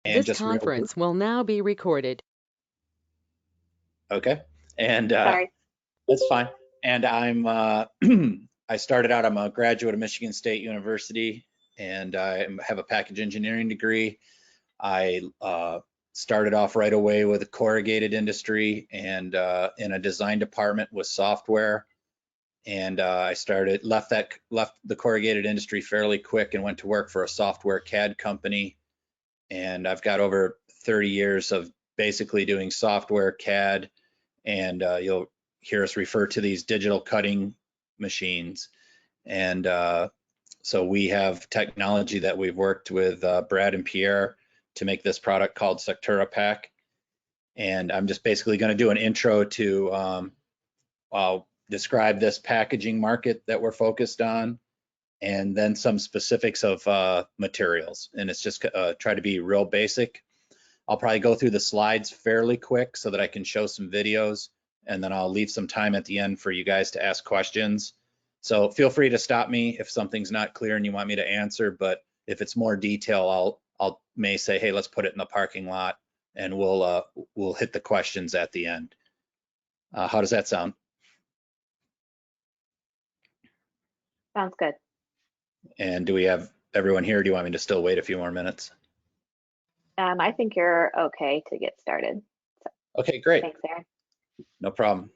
And This conference will now be recorded. okay, and Sorry. that's fine. And I'm I started out. I'm a graduate of Michigan State University, and I have a package engineering degree. I started off right away with the corrugated industry and in a design department with software. And I left the corrugated industry fairly quick and went to work for a software CAD company. And I've got over 30 years of basically doing software CAD, and you'll hear us refer to these digital cutting machines. And so we have technology that we've worked with Brad and Pierre to make this product called SecturaPAQ. And I'm just basically going to do an intro to I'll describe this packaging market that we're focused on, and then some specifics of materials. And it's just try to be real basic. I'll probably go through the slides fairly quick so that I can show some videos, and then I'll leave some time at the end for you guys to ask questions. So feel free to stop me if something's not clear and you want me to answer, but if it's more detail, I'll may say, hey, let's put it in the parking lot, and we'll hit the questions at the end. How does that sound? Sounds good. And do we have everyone here? Do you want me to still wait a few more minutes? I think you're okay to get started. Okay, great. Thanks, Erin. No problem.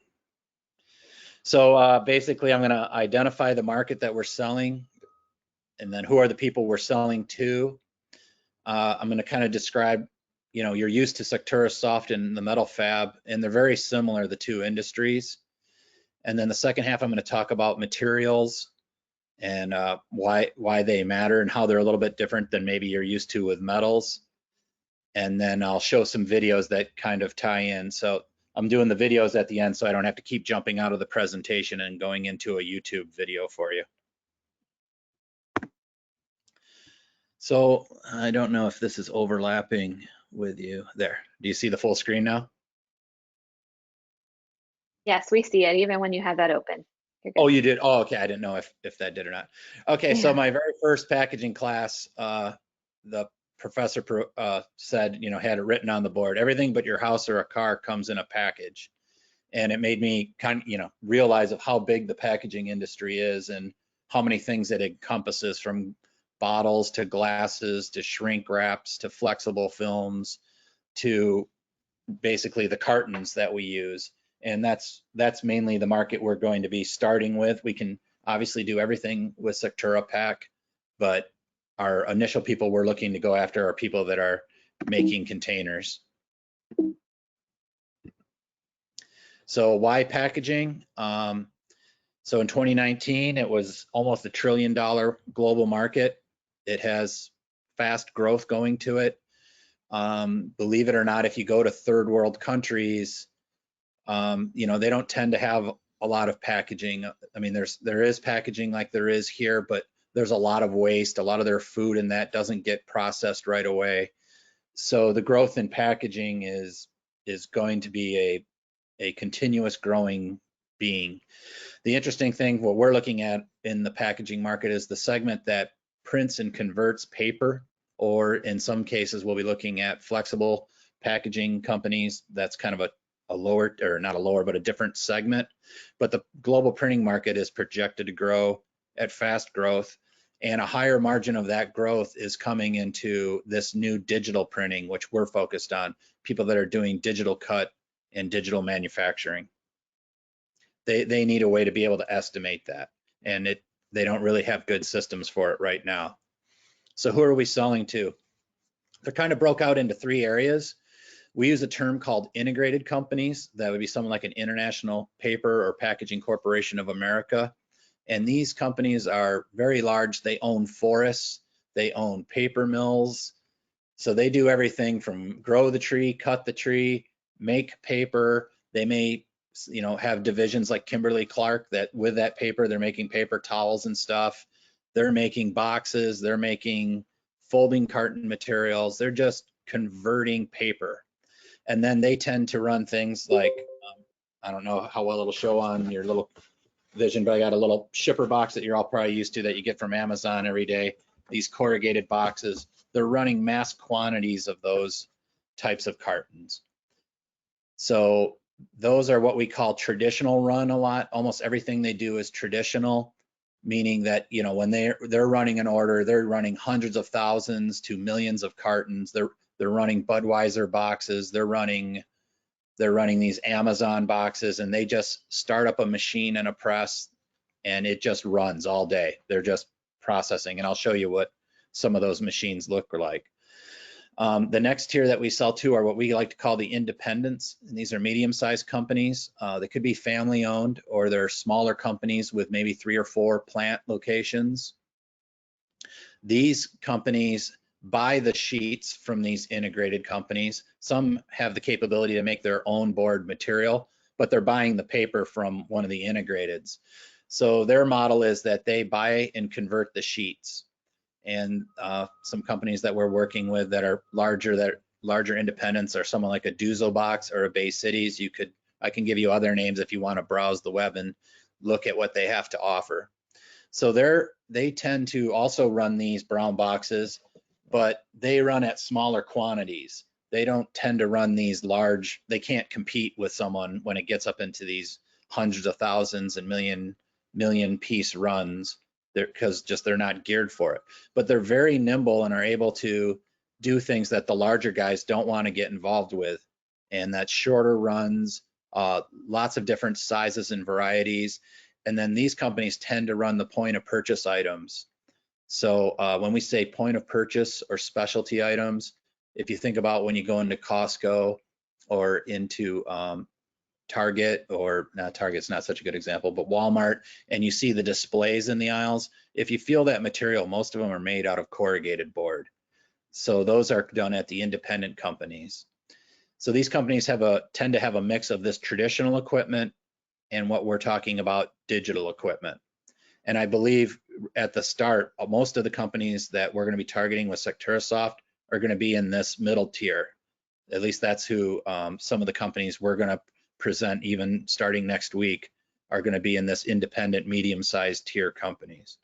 So basically, I'm going to identify the market that we're selling, and then who are the people we're selling to. I'm going to kind of describe, you're used to SecturaSoft and the metal fab, and they're very similar, the two industries. And then the second half, I'm going to talk about materials and why they matter and how they're a little bit different than maybe you're used to with metals. And then I'll show some videos that kind of tie in. So I'm doing the videos at the end so I don't have to keep jumping out of the presentation and going into a YouTube video for you. So I don't know if this is overlapping with you. There, do you see the full screen now? Yes, we see it even when you have that open. Oh, you did? Oh, okay. I didn't know if that did or not. Okay, Yeah. So my very first packaging class, the professor said, had it written on the board, everything but your house or a car comes in a package. And it made me kind of, realize of how big the packaging industry is and how many things it encompasses, from bottles to glasses to shrink wraps to flexible films to basically the cartons that we use. And that's mainly the market we're going to be starting with. We can obviously do everything with SecturaPAQ, but our initial people we're looking to go after are people that are making containers. So why packaging? So in 2019, it was almost $1 trillion global market. It has fast growth going to it. Believe it or not, if you go to third world countries, they don't tend to have a lot of packaging. I mean, there is packaging like there is here, but there's a lot of waste. A lot of their food and that doesn't get processed right away. So the growth in packaging is going to be a continuous growing being. The interesting thing, what we're looking at in the packaging market, is the segment that prints and converts paper, or in some cases, we'll be looking at flexible packaging companies. That's kind of a lower, or not a lower, but a different segment. But the global printing market is projected to grow at fast growth, and a higher margin of that growth is coming into this new digital printing, which we're focused on, people that are doing digital cut and digital manufacturing. They need a way to be able to estimate that, and they don't really have good systems for it right now. So who are we selling to? They're kind of broke out into three areas. We use a term called integrated companies. That would be someone like an International Paper or Packaging Corporation of America. And these companies are very large. They own forests, they own paper mills. So they do everything from grow the tree, cut the tree, make paper. They may have divisions like Kimberly-Clark that with that paper, they're making paper towels and stuff. They're making boxes, they're making folding carton materials. They're just converting paper. And then they tend to run things like, I don't know how well it'll show on your little vision, but I got a little shipper box that you're all probably used to that you get from Amazon every day. These corrugated boxes, they're running mass quantities of those types of cartons. So those are what we call traditional run a lot. Almost everything they do is traditional, meaning that, you know, when they're running an order, they're running hundreds of thousands to millions of cartons. They're running Budweiser boxes, they're running these Amazon boxes, and they just start up a machine and a press and it just runs all day. They're just processing, and I'll show you what some of those machines look like. The next tier that we sell to are what we like to call the independents. And these are medium-sized companies. They could be family-owned, or they're smaller companies with maybe 3 or 4 plant locations. These companies buy the sheets from these integrated companies. Some have the capability to make their own board material, but they're buying the paper from one of the integrateds. So their model is that they buy and convert the sheets. And some companies that we're working with that are larger independents are someone like a Duzo Box or a Bay Cities. I can give you other names if you want to browse the web and look at what they have to offer. So they tend to also run these brown boxes, but they run at smaller quantities. They don't tend to run these large. They can't compete with someone when it gets up into these hundreds of thousands and million piece runs, because they're not geared for it. But they're very nimble and are able to do things that the larger guys don't want to get involved with, and that's shorter runs, lots of different sizes and varieties. And then these companies tend to run the point of purchase items. So when we say point of purchase or specialty items, if you think about when you go into Costco or into Target, or not Target's not such a good example, but Walmart, and you see the displays in the aisles, if you feel that material, most of them are made out of corrugated board. So those are done at the independent companies. So these companies tend to have a mix of this traditional equipment and what we're talking about, digital equipment. And I believe at the start, most of the companies that we're going to be targeting with SecturaSoft are going to be in this middle tier. At least that's who some of the companies we're going to present, even starting next week, are going to be in this independent medium-sized tier companies.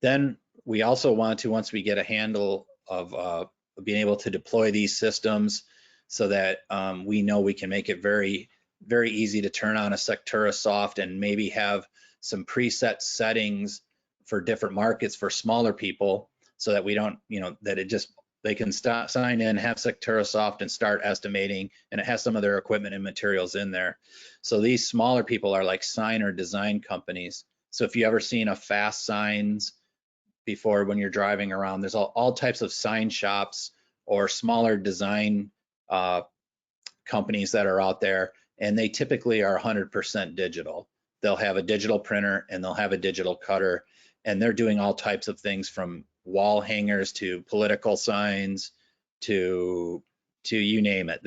Then we also want to, once we get a handle of being able to deploy these systems so that we know we can make it very, very easy to turn on a SecturaSoft and maybe have some preset settings for different markets for smaller people, so that we don't, that they can sign in, have SecturaSoft and start estimating, and it has some of their equipment and materials in there. So these smaller people are like sign or design companies. So if you ever seen a Fast Signs before, when you're driving around, there's all types of sign shops or smaller design companies that are out there, and they typically are 100% digital. They'll have a digital printer and they'll have a digital cutter, and they're doing all types of things, from wall hangers to political signs to you name it.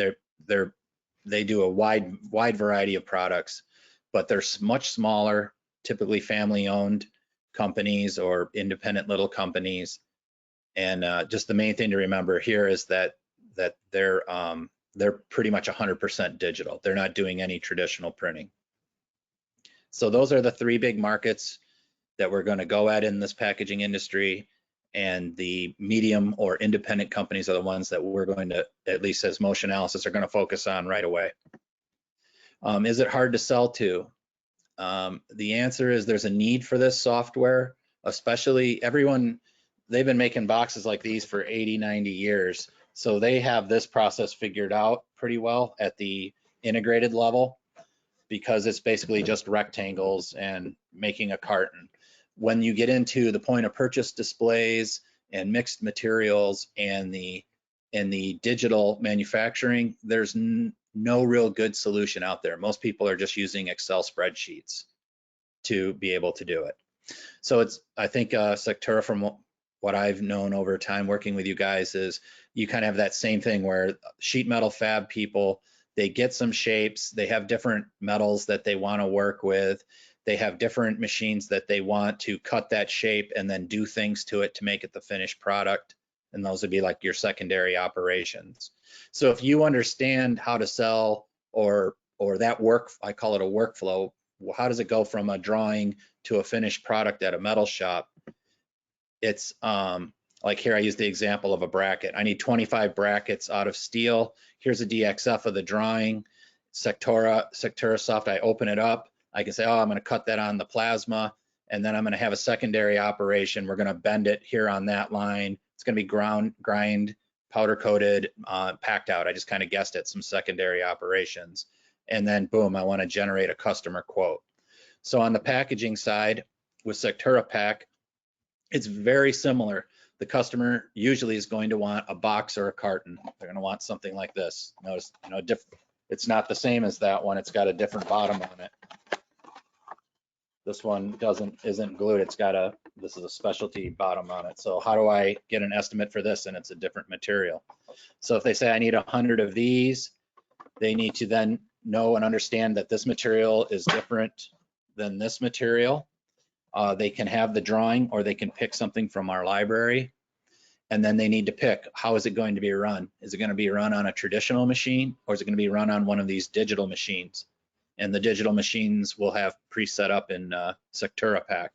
They do a wide variety of products, but they're much smaller, typically family-owned companies or independent little companies. And just the main thing to remember here is that they're pretty much 100% digital. They're not doing any traditional printing. So those are the 3 big markets that we're going to go at in this packaging industry, and the medium or independent companies are the ones that we're going to, at least as Motionalysis, are going to focus on right away. Is it hard to sell to? The answer is there's a need for this software, especially they've been making boxes like these for 80, 90 years. So they have this process figured out pretty well at the integrated level, because it's basically just rectangles and making a carton. When you get into the point of purchase displays and mixed materials and the digital manufacturing, there's no real good solution out there. Most people are just using Excel spreadsheets to be able to do it. So I think Sectura, from what I've known over time working with you guys, is you kind of have that same thing where sheet metal fab people, they get some shapes, they have different metals that they want to work with, they have different machines that they want to cut that shape and then do things to it to make it the finished product, and those would be like your secondary operations. So if you understand how to sell or that work, I call it a workflow, how does it go from a drawing to a finished product at a metal shop? It's Like here, I use the example of a bracket. I need 25 brackets out of steel. Here's a DXF of the drawing. SecturaSoft, I open it up. I can say, oh, I'm going to cut that on the plasma, and then I'm going to have a secondary operation. We're going to bend it here on that line. It's going to be grind, powder coated, packed out. I just kind of guessed at some secondary operations. And then boom, I want to generate a customer quote. So on the packaging side with SecturaPAQ, it's very similar. The customer usually is going to want a box or a carton. They're going to want something like this. Notice, it's not the same as that one. It's got a different bottom on it. This one isn't glued. This is a specialty bottom on it. So how do I get an estimate for this? And it's a different material. So if they say I need 100 of these, they need to then know and understand that this material is different than this material. They can have the drawing, or they can pick something from our library. And then they need to pick, how is it going to be run? Is it going to be run on a traditional machine, or is it going to be run on one of these digital machines? And the digital machines will have pre-set up in SecturaPAQ.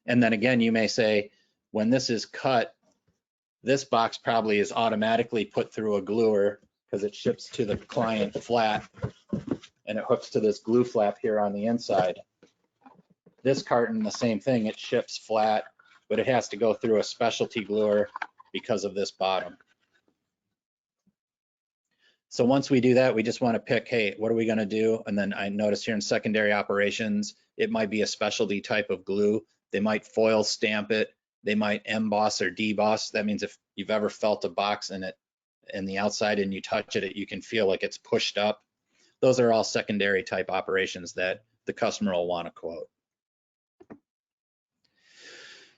And then again, you may say, when this is cut, this box probably is automatically put through a gluer because it ships to the client flat, and it hooks to this glue flap here on the inside. This carton, the same thing, it ships flat, but it has to go through a specialty gluer because of this bottom. So once we do that, we just want to pick, hey, what are we going to do? And then I notice here in secondary operations, it might be a specialty type of glue. They might foil stamp it. They might emboss or deboss. That means if you've ever felt a box in the outside and you touch it, you can feel like it's pushed up. Those are all secondary type operations that the customer will want to quote.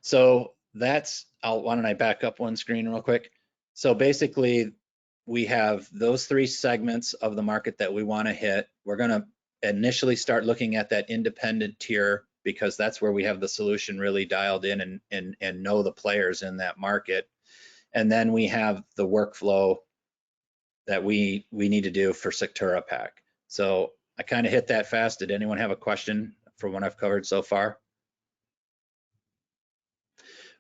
So why don't I back up one screen real quick? So basically, we have those three segments of the market that we want to hit. We're going to initially start looking at that independent tier because that's where we have the solution really dialed in and know the players in that market. And then we have the workflow that we need to do for SecturaPAQ. So I kind of hit that fast. Did anyone have a question for what I've covered so far?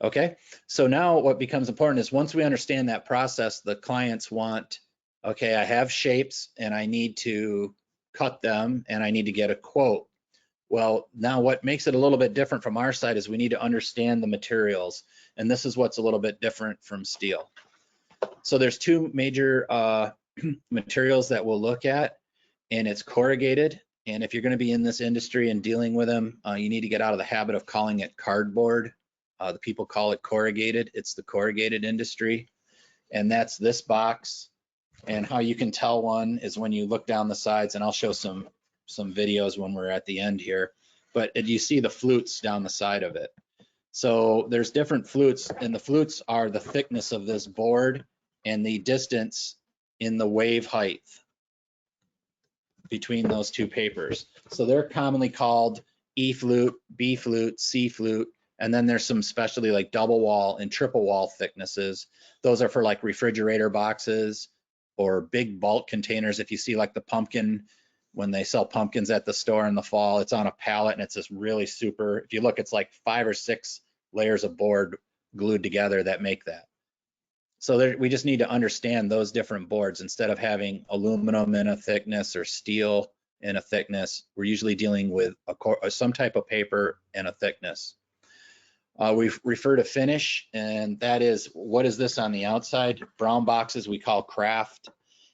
Okay, so now what becomes important is once we understand that process, the clients want, okay, I have shapes and I need to cut them and I need to get a quote. Well, now what makes it a little bit different from our side is we need to understand the materials. And this is what's a little bit different from steel. So there's two major materials that we'll look at, and it's corrugated. And if you're going to be in this industry and dealing with them, you need to get out of the habit of calling it cardboard. The people call it corrugated. It's the corrugated industry. And that's this box. And how you can tell one is when you look down the sides, and I'll show some videos when we're at the end here, but you see the flutes down the side of it. So there's different flutes, and the flutes are the thickness of this board and the distance in the wave height between those two papers. So they're commonly called E flute, B flute, C flute, and then there's some specialty like double wall and triple wall thicknesses. Those are for like refrigerator boxes or big bulk containers. If you see like the pumpkin, when they sell pumpkins at the store in the fall, it's on a pallet and it's just really super. If you look, it's like 5 or 6 layers of board glued together that make that. So we just need to understand those different boards. Instead of having aluminum in a thickness or steel in a thickness, we're usually dealing with some type of paper and a thickness. We refer to finish, and that is, what is this on the outside? Brown boxes we call craft.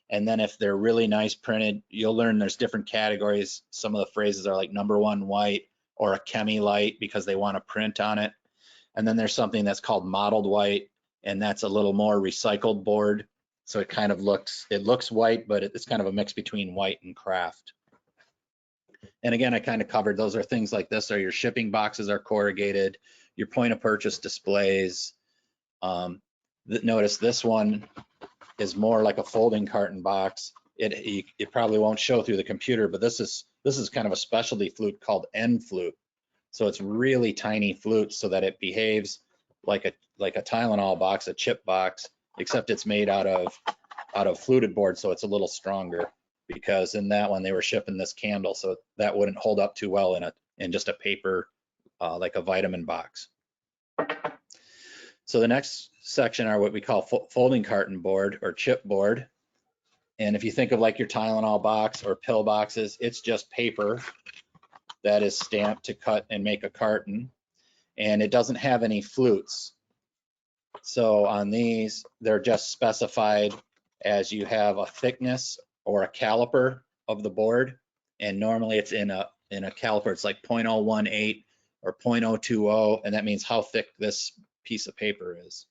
And then if they're really nice printed, you'll learn there's different categories. Some of the phrases are like #1 white or a chemi light because they want to print on it. And then there's something that's called mottled white, and that's a little more recycled board. So it kind of looks white, but it's kind of a mix between white and craft. And again, I kind of covered, those are things like this, are your shipping boxes are corrugated, your point of purchase displays. Notice this one is more like a folding carton box. It probably won't show through the computer, but this is kind of a specialty flute called N flute. So it's really tiny flute so that it behaves like a Tylenol box, a chip box, except it's made out of fluted board, so it's a little stronger, because in that one they were shipping this candle, so that wouldn't hold up too well in just a paper like a vitamin box. So the next section are what we call folding carton board or chip board. And if you think of like your Tylenol box or pill boxes, it's just paper that is stamped to cut and make a carton. And it doesn't have any flutes. So on these, they're just specified as you have a thickness or a caliper of the board. And normally it's in a caliper, it's like 0.018 or 0.020, and that means how thick this piece of paper is.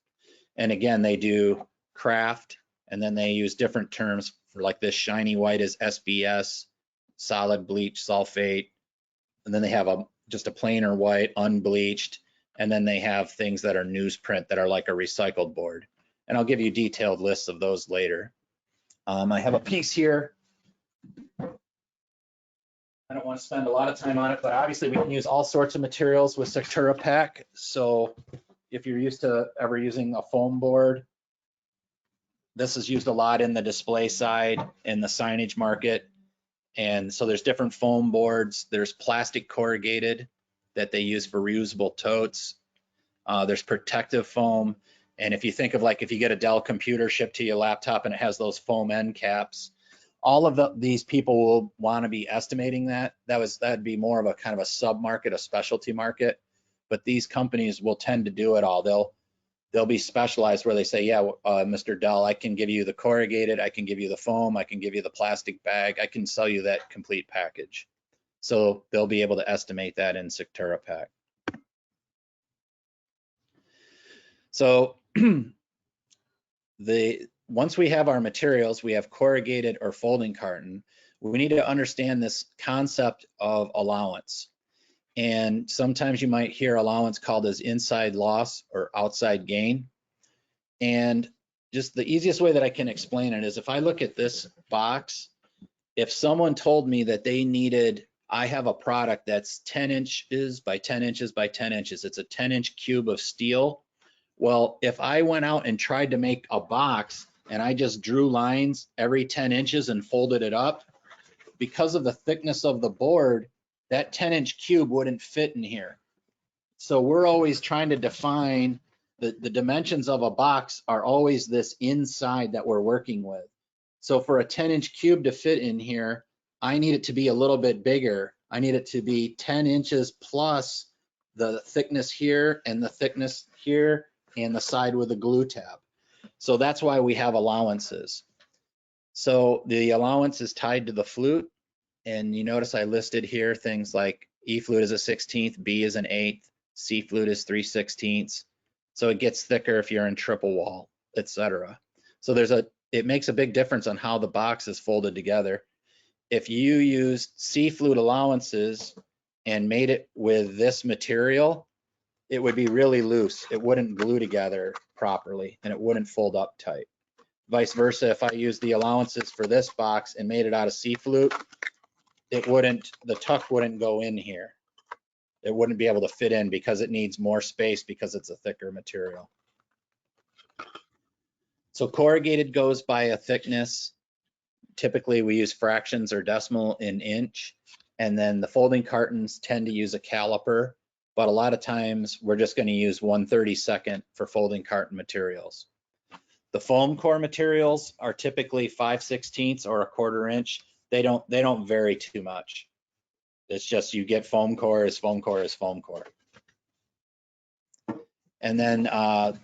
And again, they do craft, and then they use different terms for like this shiny white is SBS, solid bleach sulfate, and then they have just a plainer white, unbleached, and then they have things that are newsprint that are like a recycled board. And I'll give you detailed lists of those later. I have a piece here. I don't want to spend a lot of time on it, but obviously we can use all sorts of materials with SecturaPAQ. So if you're used to ever using a foam board, this is used a lot in the display side, in the signage market. And so there's different foam boards. There's plastic corrugated that they use for reusable totes. There's protective foam. And if you think of like if you get a Dell computer shipped to your laptop and it has those foam end caps, all of these people will want to be estimating that. That'd be more of a kind of a sub market, a specialty market. But these companies will tend to do it all. They'll be specialized where they say, yeah, Mr. Dell, I can give you the corrugated, I can give you the foam, I can give you the plastic bag, I can sell you that complete package. So they'll be able to estimate that in SecturaPAQ. So once we have our materials, we have corrugated or folding carton, we need to understand this concept of allowance. And sometimes you might hear allowance called as inside loss or outside gain. And just the easiest way that I can explain it is if I look at this box, if someone told me that they needed, I have a product that's 10 inches by 10 inches by 10 inches, it's a 10-inch cube of steel. Well, if I went out and tried to make a box and I just drew lines every 10 inches and folded it up, because of the thickness of the board, that 10-inch cube wouldn't fit in here. So we're always trying to define the dimensions of a box are always this inside that we're working with. So for a 10-inch cube to fit in here, I need it to be a little bit bigger. I need it to be 10 inches plus the thickness here and the thickness here and the side with a glue tab. So that's why we have allowances. So the allowance is tied to the flute. And you notice I listed here things like E flute is a 16th, B is an 8th, C flute is 3/16. So it gets thicker if you're in triple wall, etc. So it makes a big difference on how the box is folded together. If you used C flute allowances and made it with this material, it would be really loose. It wouldn't glue together properly and it wouldn't fold up tight. Vice versa, if I used the allowances for this box and made it out of C flute, the tuck wouldn't go in here. It wouldn't be able to fit in because it needs more space because it's a thicker material. So corrugated goes by a thickness. Typically we use fractions or decimal in inch. And then the folding cartons tend to use a caliper, but a lot of times we're just going to use 1/32 for folding carton materials. The foam core materials are typically 5/16 or 1/4 inch. They don't vary too much. It's just you get foam core is foam core is foam core. And then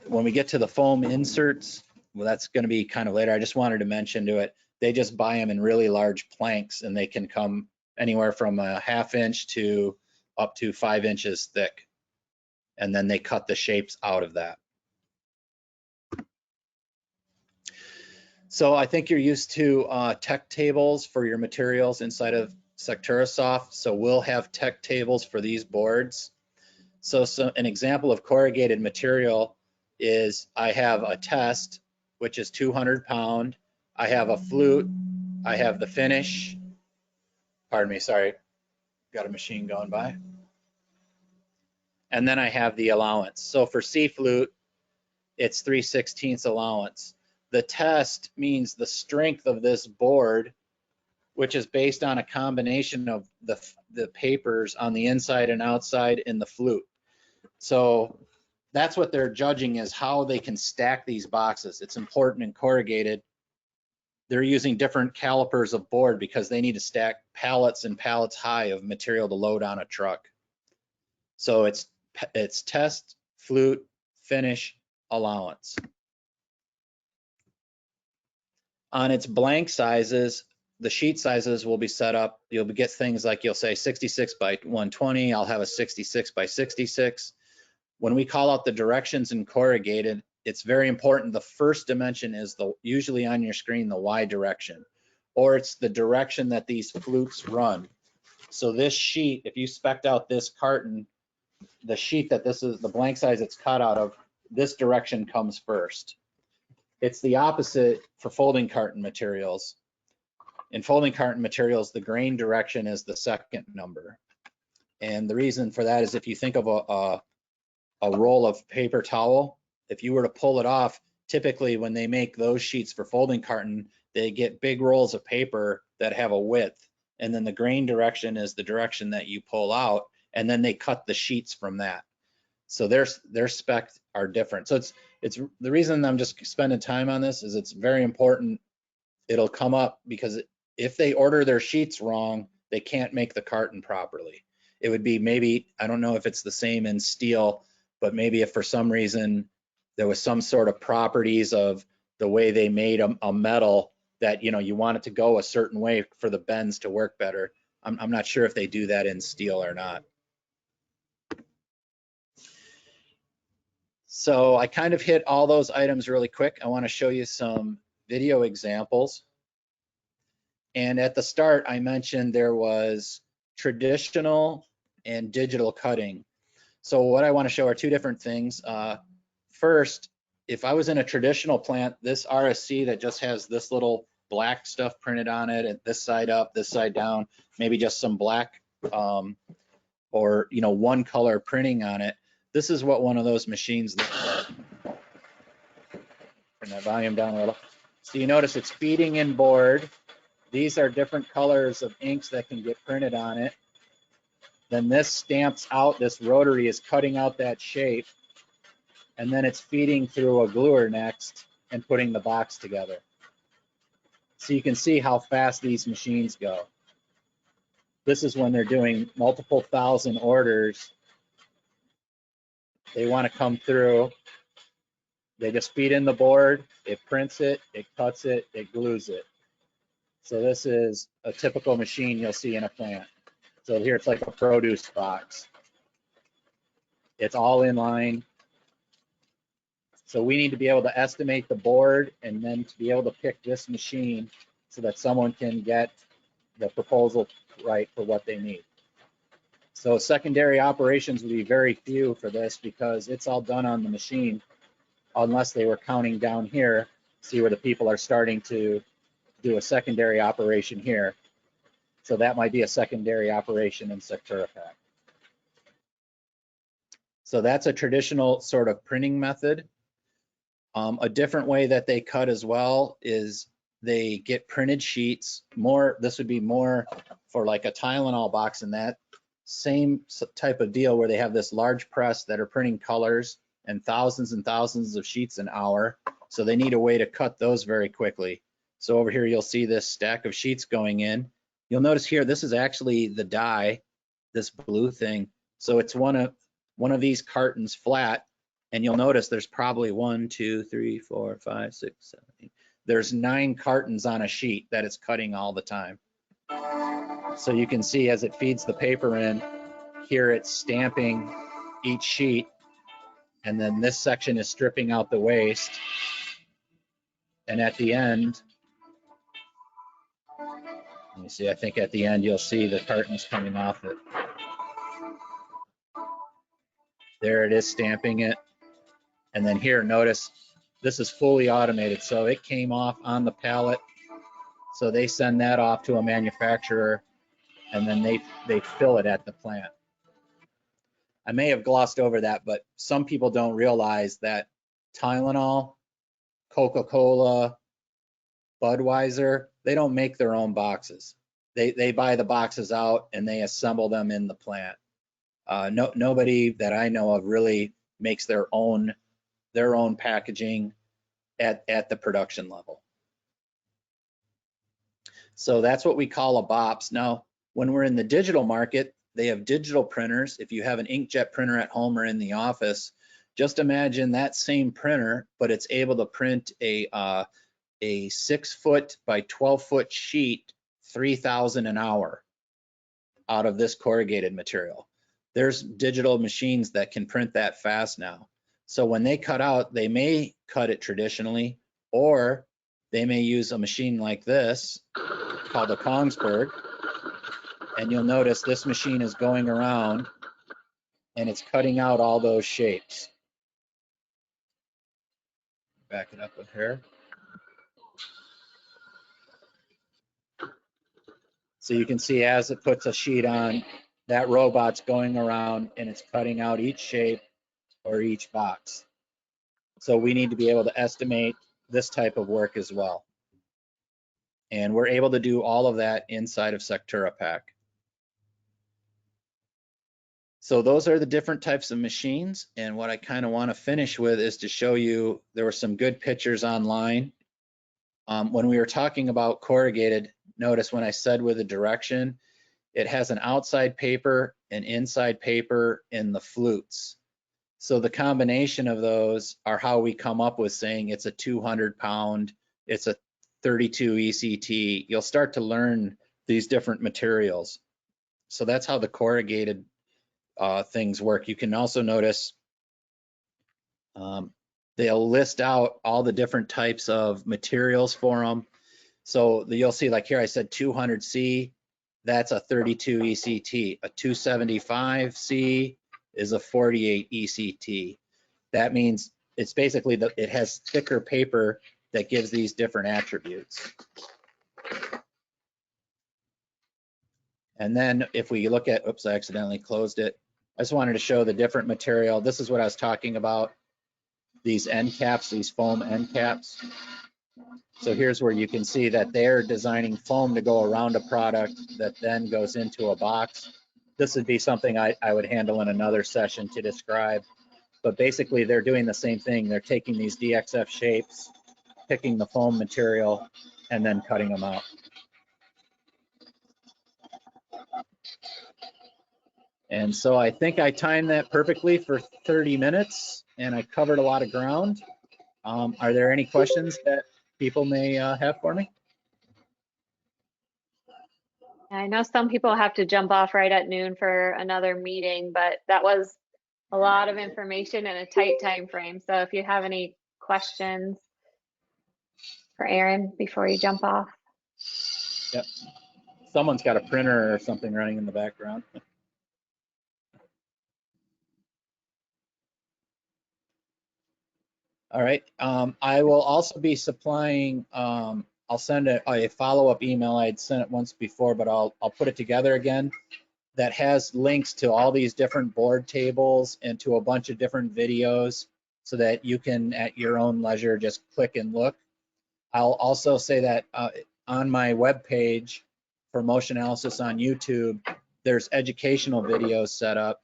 when we get to the foam inserts, well, that's going to be kind of later. I just wanted to mention to it, they just buy them in really large planks and they can come anywhere from a 1/2 inch to up to 5 inches thick. And then they cut the shapes out of that. So I think you're used to tech tables for your materials inside of SecturaSoft. So we'll have tech tables for these boards. So an example of corrugated material is I have a test, which is 200 pound. I have a flute. I have the finish. Pardon me, sorry. Got a machine going by. And then I have the allowance. So for C flute, it's 3/16 allowance. The test means the strength of this board, which is based on a combination of the papers on the inside and outside in the flute. So that's what they're judging, is how they can stack these boxes. It's important in corrugated. They're using different calipers of board because they need to stack pallets and pallets high of material to load on a truck. So it's test, flute, finish, allowance. On its blank sizes, the sheet sizes will be set up. You'll get things like, you'll say 66 by 120. I'll have a 66 by 66. When we call out the directions in corrugated, it's very important. The first dimension is usually on your screen, the Y direction, or it's the direction that these flutes run. So this sheet, if you spec'd out this carton, the sheet that this is, the blank size it's cut out of, this direction comes first. It's the opposite for folding carton materials. In folding carton materials, the grain direction is the second number. And the reason for that is, if you think of a roll of paper towel, if you were to pull it off, typically when they make those sheets for folding carton, they get big rolls of paper that have a width, and then the grain direction is the direction that you pull out, and then they cut the sheets from that. So their specs are different. So it's the reason I'm just spending time on this is it's very important. It'll come up because if they order their sheets wrong, they can't make the carton properly. It would be, maybe, I don't know if it's the same in steel, but maybe if for some reason there was some sort of properties of the way they made a metal that, you know, you want it to go a certain way for the bends to work better. I'm not sure if they do that in steel or not. So I kind of hit all those items really quick. I want to show you some video examples. And at the start, I mentioned there was traditional and digital cutting. So what I want to show are two different things. First, if I was in a traditional plant, this RSC that just has this little black stuff printed on it, and this side up, this side down, maybe just some black or, you know, one color printing on it. This is what one of those machines looks like. Turn that volume down a little. So you notice it's feeding in board. These are different colors of inks that can get printed on it. Then this stamps out, this rotary is cutting out that shape, and then it's feeding through a gluer next and putting the box together. So you can see how fast these machines go. This is when they're doing multiple thousand orders. They want to come through. They just feed in the board, it prints it, it cuts it, it glues it. So this is a typical machine you'll see in a plant. So here it's like a produce box. It's all in line. So we need to be able to estimate the board and then to be able to pick this machine so that someone can get the proposal right for what they need. So secondary operations would be very few for this because it's all done on the machine, unless they were counting down here, see where the people are starting to do a secondary operation here. So that might be a secondary operation in SecturaPAQ. So that's a traditional sort of printing method. A different way that they cut as well is they get printed sheets. This would be more for like a Tylenol box, and that same type of deal where they have this large press that are printing colors and thousands of sheets an hour. So they need a way to cut those very quickly. So over here, you'll see this stack of sheets going in. You'll notice here, this is actually the die, this blue thing. So it's one of these cartons flat, and you'll notice there's probably 1, 2, 3, 4, 5, 6, 7, 8. There's 9 cartons on a sheet that it's cutting all the time. So you can see as it feeds the paper in, here it's stamping each sheet, and then this section is stripping out the waste. And at the end, let me see, I think at the end you'll see the cartons coming off it. There it is, stamping it. And then here, notice this is fully automated. So it came off on the pallet. So they send that off to a manufacturer, and then they fill it at the plant. I may have glossed over that, but some people don't realize that Tylenol, Coca-Cola, Budweiser, they don't make their own boxes. They buy the boxes out and they assemble them in the plant. Nobody that I know of really makes their own packaging at the production level. So that's what we call a BOPS. Now, when we're in the digital market, they have digital printers. If you have an inkjet printer at home or in the office, just imagine that same printer, but it's able to print a 6-foot by 12-foot sheet, 3,000 an hour out of this corrugated material. There's digital machines that can print that fast now. So when they cut out, they may cut it traditionally, or they may use a machine like this called a Kongsberg. And you'll notice this machine is going around and it's cutting out all those shapes. Back it up with her. So you can see as it puts a sheet on, that robot's going around and it's cutting out each shape or each box. So we need to be able to estimate this type of work as well. And we're able to do all of that inside of SecturaPAQ. So those are the different types of machines. And what I kind of want to finish with is to show you, there were some good pictures online. When we were talking about corrugated, notice when I said with the direction, it has an outside paper and inside paper in the flutes. So the combination of those are how we come up with saying it's a 200-pound, it's a 32 ECT. You'll start to learn these different materials. So that's how the corrugated things work. You can also notice they'll list out all the different types of materials for them. So you'll see, like here I said 200C, that's a 32 ECT. A 275C is a 48 ECT. That means it's basically it has thicker paper that gives these different attributes. And then if we look at, oops, I accidentally closed it. I just wanted to show the different material. This is what I was talking about, these end caps, these foam end caps. So here's where you can see that they're designing foam to go around a product that then goes into a box. This would be something I would handle in another session to describe. But basically they're doing the same thing. They're taking these DXF shapes, picking the foam material, and then cutting them out. And so I think I timed that perfectly for 30 minutes and I covered a lot of ground. Are there any questions that people may have for me? I know some people have to jump off right at noon for another meeting, but that was a lot of information in a tight time frame. So if you have any questions for Erin before you jump off. Yep. Someone's got a printer or something running in the background. All right. I will also be supplying, I'll send a follow-up email. I'd sent it once before, but I'll put it together again. That has links to all these different board tables and to a bunch of different videos so that you can, at your own leisure, just click and look. I'll also say that on my webpage for Motionalysis on YouTube, there's educational videos set up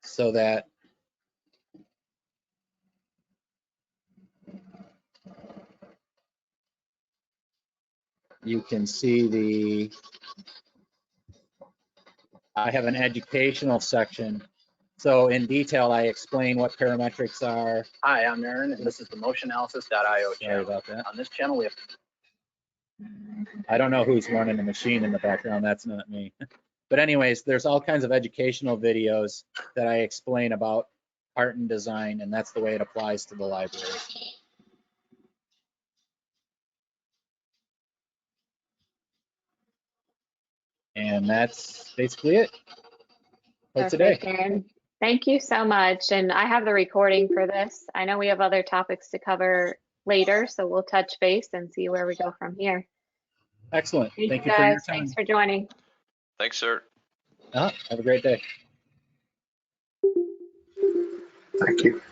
so that you can see I have an educational section. So in detail, I explain what parametrics are. Hi, I'm Erin, and this is the Motionalysis.io Sorry channel. about that. On this channel, we have I don't know who's running the machine in the background. That's not me. But anyways, there's all kinds of educational videos that I explain about art and design, and that's the way it applies to the library. And that's basically it for today. Perfect, Erin. Thank you so much. And I have the recording for this. I know we have other topics to cover later, so we'll touch base and see where we go from here. Excellent. Thank you for your guys. time. Thanks for joining. Thanks, sir. Have a great day. Thank you.